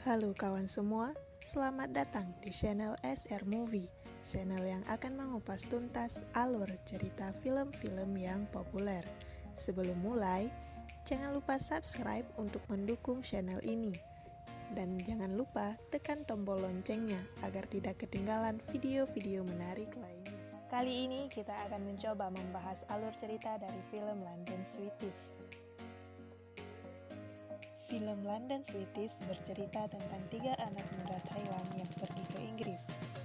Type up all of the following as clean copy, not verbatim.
Halo kawan semua, selamat datang di channel SR Movie, channel yang akan mengupas tuntas alur cerita film-film yang populer. Sebelum mulai, jangan lupa subscribe untuk mendukung channel ini. Dan jangan lupa tekan tombol loncengnya agar tidak ketinggalan video-video menarik lainnya. Kali ini kita akan mencoba membahas alur cerita dari film London Sweeties. Film London Sweeties bercerita tentang 3 anak muda Thailand yang pergi ke Inggris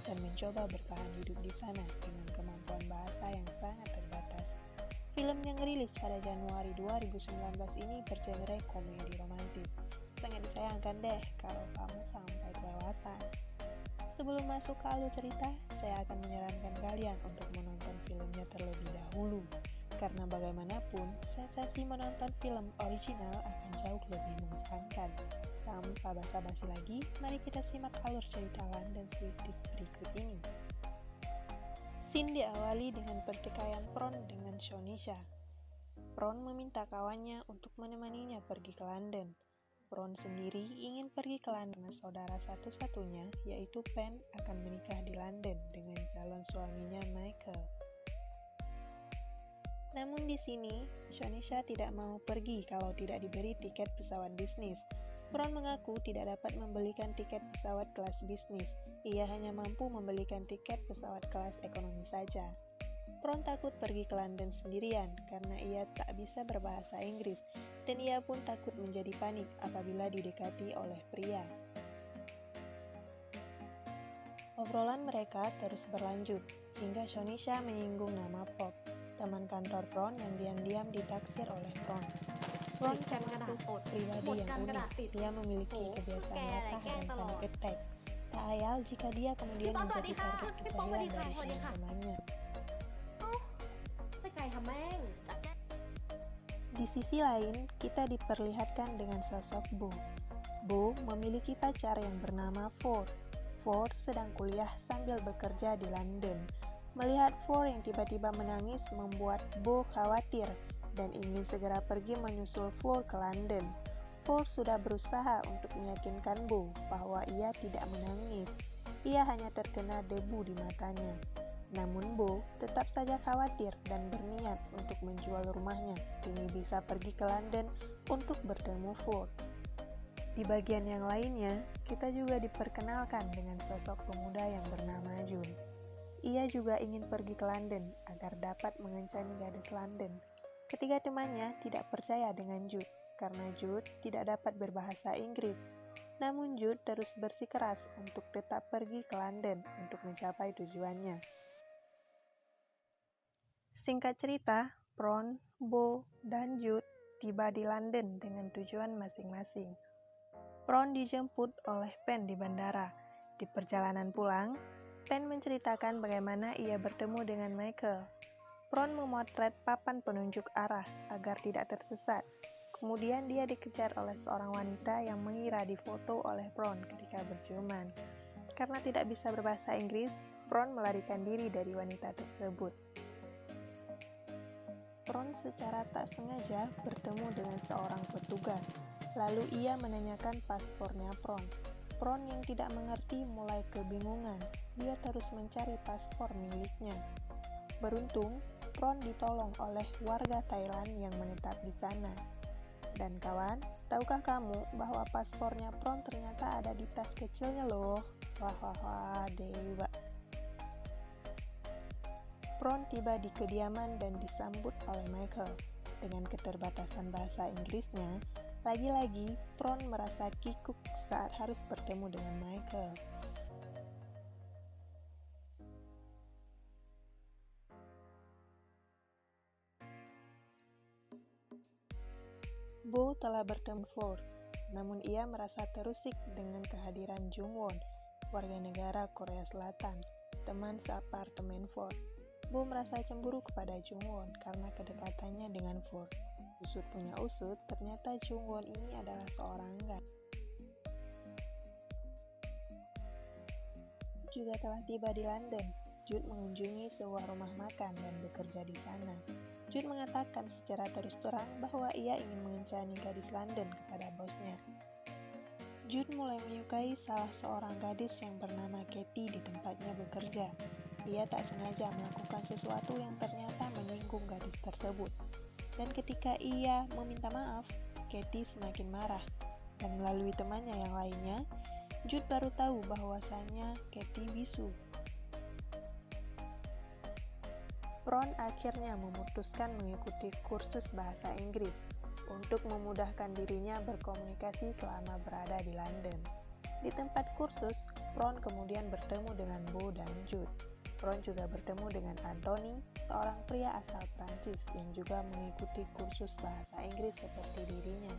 dan mencoba bertahan hidup di sana dengan kemampuan bahasa yang sangat terbatas. Film yang rilis pada Januari 2019 ini bergenre komedi romantis. Sangat disayangkan deh kalau kamu sampai kelewatan. Sebelum masuk ke alur cerita, saya akan menyarankan kalian untuk menonton filmnya terlebih dahulu. Karena bagaimanapun, sensasi menonton film original akan jauh lebih mengesankan. Tanpa basa-basi lagi, mari kita simak alur cerita London Sweeties berikut ini. Scene diawali dengan pertikaian Pron dengan Shonisha. Pron meminta kawannya untuk menemaninya pergi ke London. Pron sendiri ingin pergi ke London karena saudara satu-satunya, yaitu Pen, akan menikah di London dengan calon suaminya Michael. Namun di sini, Shonisha tidak mau pergi kalau tidak diberi tiket pesawat bisnis. Pron mengaku tidak dapat membelikan tiket pesawat kelas bisnis. Ia hanya mampu membelikan tiket pesawat kelas ekonomi saja. Pron takut pergi ke London sendirian karena ia tak bisa berbahasa Inggris, dan ia pun takut menjadi panik apabila didekati oleh pria. Obrolan mereka terus berlanjut, hingga Shonisha menyinggung nama Pop, teman kantor Pron yang diam-diam ditaksir oleh Pron. Pron termasuk pribadi yang unik. Dia memiliki kebiasaan latah dan panic attack. Tak ayal jika dia kemudian menjadi target kecahilan dari teman-temannya. Di sisi lain, kita diperlihatkan dengan sosok Bo. Bo memiliki pacar yang bernama Ford. Ford sedang kuliah sambil bekerja di London. Melihat Ford yang tiba-tiba menangis membuat Bo khawatir dan ingin segera pergi menyusul Ford ke London. Ford sudah berusaha untuk meyakinkan Bo bahwa ia tidak menangis. Ia hanya terkena debu di matanya. Namun Bo tetap saja khawatir dan berniat untuk menjual rumahnya demi bisa pergi ke London untuk bertemu Ford. Di bagian yang lainnya, kita juga diperkenalkan dengan sosok pemuda yang bernama Jun. Ia juga ingin pergi ke London agar dapat mengencani gadis London. Ketiga temannya tidak percaya dengan Jude karena Jude tidak dapat berbahasa Inggris. Namun Jude terus bersikeras untuk tetap pergi ke London untuk mencapai tujuannya. Singkat cerita, Pron, Bo, dan Jude tiba di London dengan tujuan masing-masing. Pron dijemput oleh Pen di bandara. Di perjalanan pulang, Pen menceritakan bagaimana ia bertemu dengan Michael. Pron memotret papan penunjuk arah agar tidak tersesat. Kemudian dia dikejar oleh seorang wanita yang mengira difoto oleh Pron ketika berciuman. Karena tidak bisa berbahasa Inggris, Pron melarikan diri dari wanita tersebut. Pron secara tak sengaja bertemu dengan seorang petugas. Lalu ia menanyakan paspornya Pron. Pron yang tidak mengerti mulai kebingungan. Dia terus mencari paspor miliknya. Beruntung, Pron ditolong oleh warga Thailand yang menetap di sana. Dan kawan, tahukah kamu bahwa paspornya Pron ternyata ada di tas kecilnya loh? Wah, dewa. Pron tiba di kediaman dan disambut oleh Michael. Dengan keterbatasan bahasa Inggrisnya, lagi-lagi Pron merasa kikuk saat harus bertemu dengan Michael. Bo telah bertemu Ford, namun ia merasa terusik dengan kehadiran Jungwon, warga negara Korea Selatan, teman seapartemen Ford. Bo merasa cemburu kepada Jungwon karena kedekatannya dengan Ford. Usut punya usut, ternyata Jungwon ini adalah seorang enggan. Juga telah tiba di London. Jude mengunjungi sebuah rumah makan dan bekerja di sana. Jude mengatakan secara terus terang bahwa ia ingin mengencani gadis London kepada bosnya. Jude mulai menyukai salah seorang gadis yang bernama Katie di tempatnya bekerja. Ia tak sengaja melakukan sesuatu yang ternyata menyinggung gadis tersebut. Dan ketika ia meminta maaf, Katie semakin marah. Dan melalui temannya yang lainnya, Jude baru tahu bahwasannya Katie bisu. Ron akhirnya memutuskan mengikuti kursus bahasa Inggris untuk memudahkan dirinya berkomunikasi selama berada di London. Di tempat kursus, Ron kemudian bertemu dengan Bo dan Jude. Ron juga bertemu dengan Anthony, seorang pria asal Prancis yang juga mengikuti kursus bahasa Inggris seperti dirinya.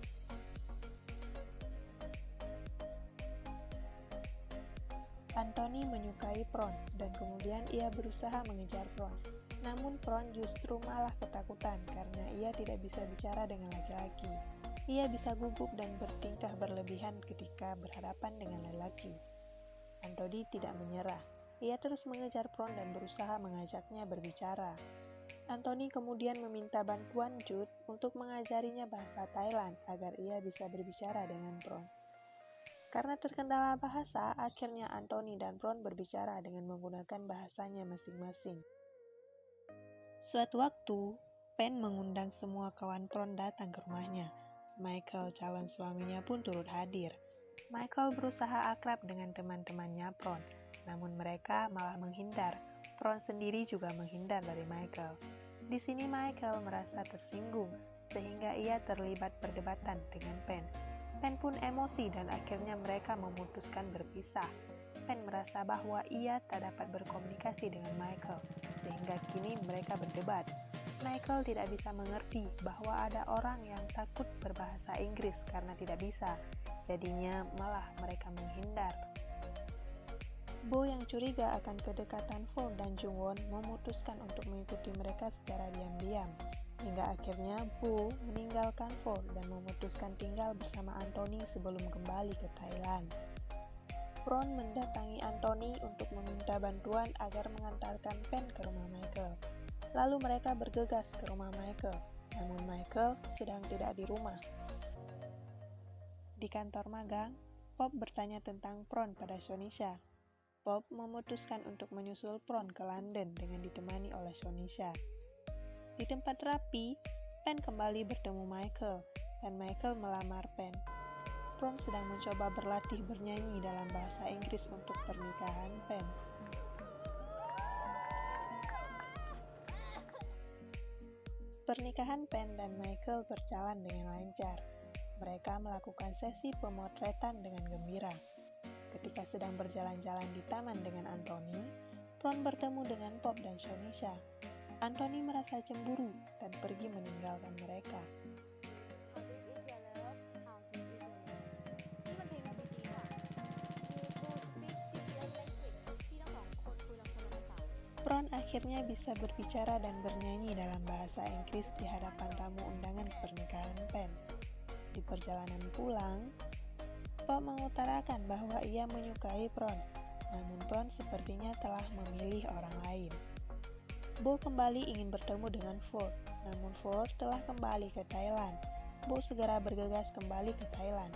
Anthony menyukai Ron dan kemudian ia berusaha mengejar Ron. Namun Ron justru malah ketakutan karena ia tidak bisa bicara dengan laki-laki. Ia bisa gugup dan bertingkah berlebihan ketika berhadapan dengan lelaki. Anthony tidak menyerah. Ia terus mengejar Ron dan berusaha mengajaknya berbicara. Anthony kemudian meminta bantuan Jude untuk mengajarinya bahasa Thailand agar ia bisa berbicara dengan Ron. Karena terkendala bahasa, akhirnya Anthony dan Ron berbicara dengan menggunakan bahasanya masing-masing. Suatu waktu, Pen mengundang semua kawan Ron datang ke rumahnya. Michael, calon suaminya pun turut hadir. Michael berusaha akrab dengan teman-temannya Ron, namun mereka malah menghindar. Ron sendiri juga menghindar dari Michael. Di sini Michael merasa tersinggung, sehingga ia terlibat perdebatan dengan Pen. Pen pun emosi dan akhirnya mereka memutuskan berpisah. Pen merasa bahwa ia tak dapat berkomunikasi dengan Michael, sehingga kini mereka berdebat. Michael tidak bisa mengerti bahwa ada orang yang takut berbahasa Inggris karena tidak bisa, jadinya malah mereka menghindar. Bo yang curiga akan kedekatan Ford dan Jungwon memutuskan untuk mengikuti mereka secara diam-diam, hingga akhirnya Bo meninggalkan Ford dan memutuskan tinggal bersama Anthony sebelum kembali ke Thailand. Ron mendatangi Anthony untuk meminta bantuan agar mengantarkan Pen ke rumah Michael. Lalu mereka bergegas ke rumah Michael, namun Michael sedang tidak di rumah. Di kantor magang, Pop bertanya tentang Pron pada Shonisha. Pop memutuskan untuk menyusul Pron ke London dengan ditemani oleh Shonisha. Di tempat rapi, Pen kembali bertemu Michael, dan Michael melamar Pen. Ron sedang mencoba berlatih bernyanyi dalam bahasa Inggris untuk pernikahan Pen. Pernikahan Pen dan Michael berjalan dengan lancar. Mereka melakukan sesi pemotretan dengan gembira. Ketika sedang berjalan-jalan di taman dengan Anthony, Ron bertemu dengan Pop dan Shonisha. Anthony merasa cemburu dan pergi meninggalkan mereka. Ron akhirnya bisa berbicara dan bernyanyi dalam bahasa Inggris di hadapan tamu undangan pernikahan Pen. Di perjalanan pulang, Pop mengutarakan bahwa ia menyukai Ron, namun Ron sepertinya telah memilih orang lain. Bo kembali ingin bertemu dengan Ford, namun Ford telah kembali ke Thailand. Bo segera bergegas kembali ke Thailand.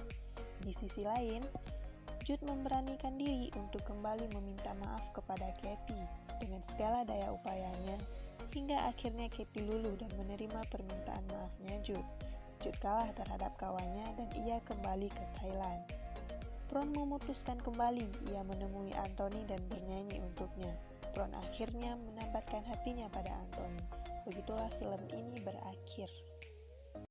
Di sisi lain, Jude memberanikan diri untuk kembali meminta maaf kepada Katie dengan segala daya upayanya, hingga akhirnya Katie luluh dan menerima permintaan maafnya Jude. Jude kalah terhadap kawannya dan ia kembali ke Thailand. Ron memutuskan kembali, ia menemui Anthony dan bernyanyi untuknya. Ron akhirnya menambatkan hatinya pada Anthony. Begitulah film ini berakhir.